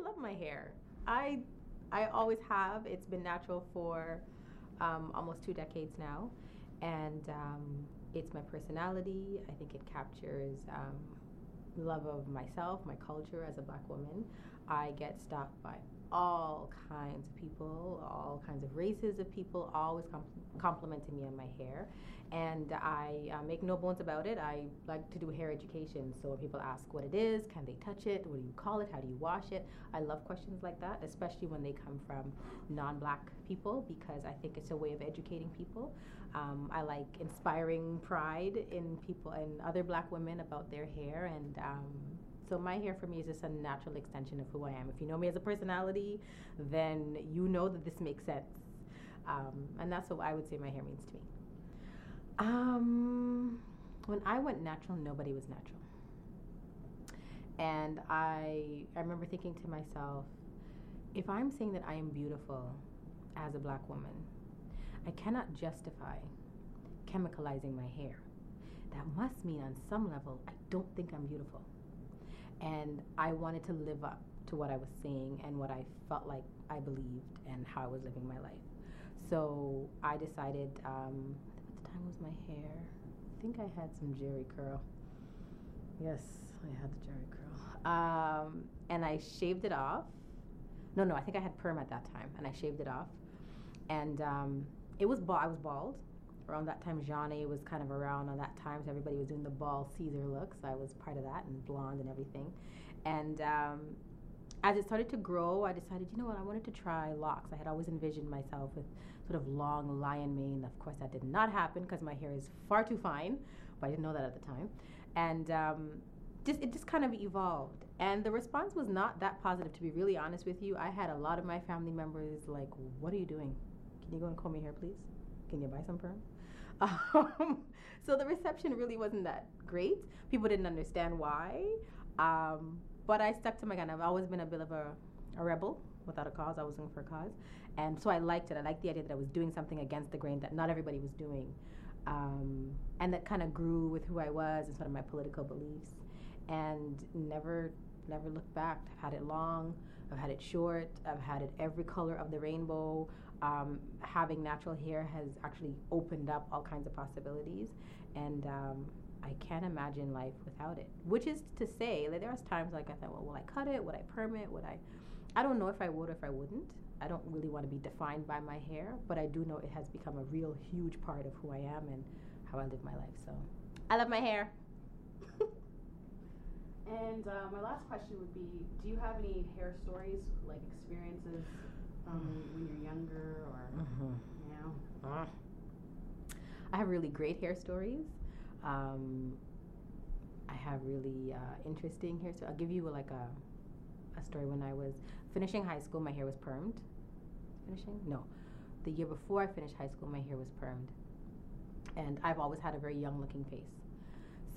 love my hair. I I always have. It's been natural for almost 2 decades now, and it's my personality. I think it captures love of myself, my culture as a black woman. I get stopped by all kinds of people, all kinds of races of people, always complimenting me on my hair. And I make no bones about it. I like to do hair education. So when people ask what it is, can they touch it? What do you call it? How do you wash it? I love questions like that, especially when they come from non black people, because I think it's a way of educating people. I like inspiring pride in people and other black women about their hair. And so my hair for me is just a natural extension of who I am. If you know me as a personality, then you know that this makes sense. And that's what I would say my hair means to me. When I went natural, nobody was natural. And I remember thinking to myself, if I'm saying that I am beautiful as a black woman, I cannot justify chemicalizing my hair. That must mean on some level, I don't think I'm beautiful. And I wanted to live up to what I was saying and what I felt like I believed and how I was living my life. So I decided, what the time was my hair? I think I had some jerry curl. Yes, I had the jerry curl. And I shaved it off. No, I think I had perm at that time, and I shaved it off. And I was bald. Around that time, Jeanne was kind of around on that time, so everybody was doing the bald Caesar look, so I was part of that, and blonde and everything. And as it started to grow, I decided, you know what, I wanted to try locks. I had always envisioned myself with sort of long lion mane. Of course, that did not happen because my hair is far too fine, but I didn't know that at the time. And it just kind of evolved. And the response was not that positive, to be really honest with you. I had a lot of my family members like, what are you doing? Can you go and comb your hair, please? Can you buy some perm? So the reception really wasn't that great. People didn't understand why. But I stuck to my gun. I've always been a bit of a rebel without a cause. I was looking for a cause. And so I liked it. I liked the idea that I was doing something against the grain that not everybody was doing. And that kind of grew with who I was and sort of my political beliefs. And never looked back. I've had it long. I've had it short. I've had it every color of the rainbow. Having natural hair has actually opened up all kinds of possibilities, and I can't imagine life without it. Which is to say, like, there was times like I thought, well, will I cut it? Would I perm it? I don't know if I would or if I wouldn't. I don't really want to be defined by my hair, but I do know it has become a real huge part of who I am and how I live my life. So I love my hair. And my last question would be, do you have any hair stories, like experiences when you're younger or, you know? I have really great hair stories. I have really interesting hair stories. I'll give you like a story. When I was finishing high school, my hair was permed. No. The year before I finished high school, my hair was permed. And I've always had a very young looking face.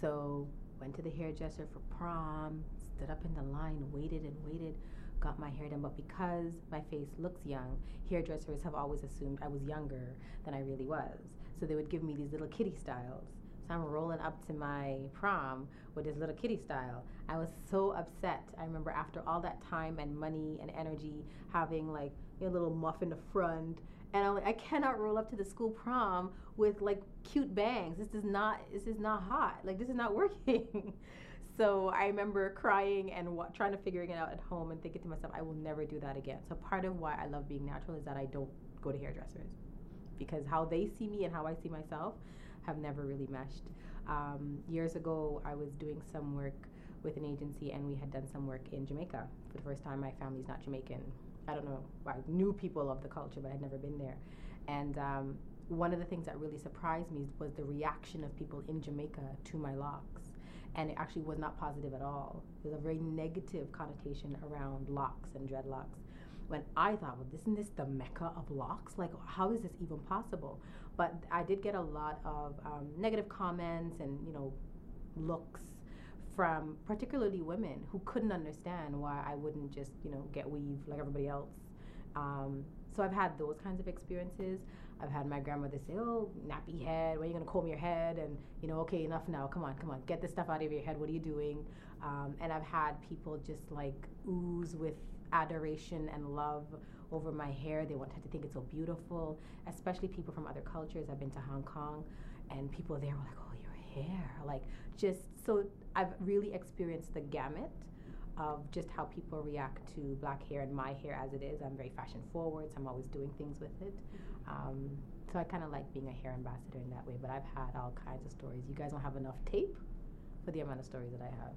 So went to the hairdresser for prom, stood up in the line, waited, got my hair done. But because my face looks young, hairdressers have always assumed I was younger than I really was. So they would give me these little kitty styles. So I'm rolling up to my prom with this little kitty style. I was so upset. I remember after all that time and money and energy, having like a little muff in the front, and I'm like, I cannot roll up to the school prom with like cute bangs. This is not hot. Like, this is not working. So I remember crying and trying to figure it out at home and thinking to myself, I will never do that again. So part of why I love being natural is that I don't go to hairdressers, because how they see me and how I see myself have never really meshed. Years ago, I was doing some work with an agency, and we had done some work in Jamaica. For the first time, my family's not Jamaican. I don't know, I knew people of the culture, but I'd never been there. And one of the things that really surprised me was the reaction of people in Jamaica to my locks. And it actually was not positive at all. There's a very negative connotation around locks and dreadlocks. When I thought, well, isn't this the mecca of locks? Like, how is this even possible? But I did get a lot of negative comments and, looks from particularly women who couldn't understand why I wouldn't just, get weave like everybody else. So I've had those kinds of experiences. I've had my grandmother say, oh, nappy head, when are you going to comb your head? And, okay, enough now. Come on, get this stuff out of your head. What are you doing? And I've had people just like ooze with adoration and love over my hair. They want to think it's so beautiful, especially people from other cultures. I've been to Hong Kong, and people there were like, oh, your hair. Like, just so I've really experienced the gamut of just how people react to black hair and my hair as it is. I'm very fashion forward, so I'm always doing things with it. So I kind of like being a hair ambassador in that way, but I've had all kinds of stories. You guys don't have enough tape for the amount of stories that I have.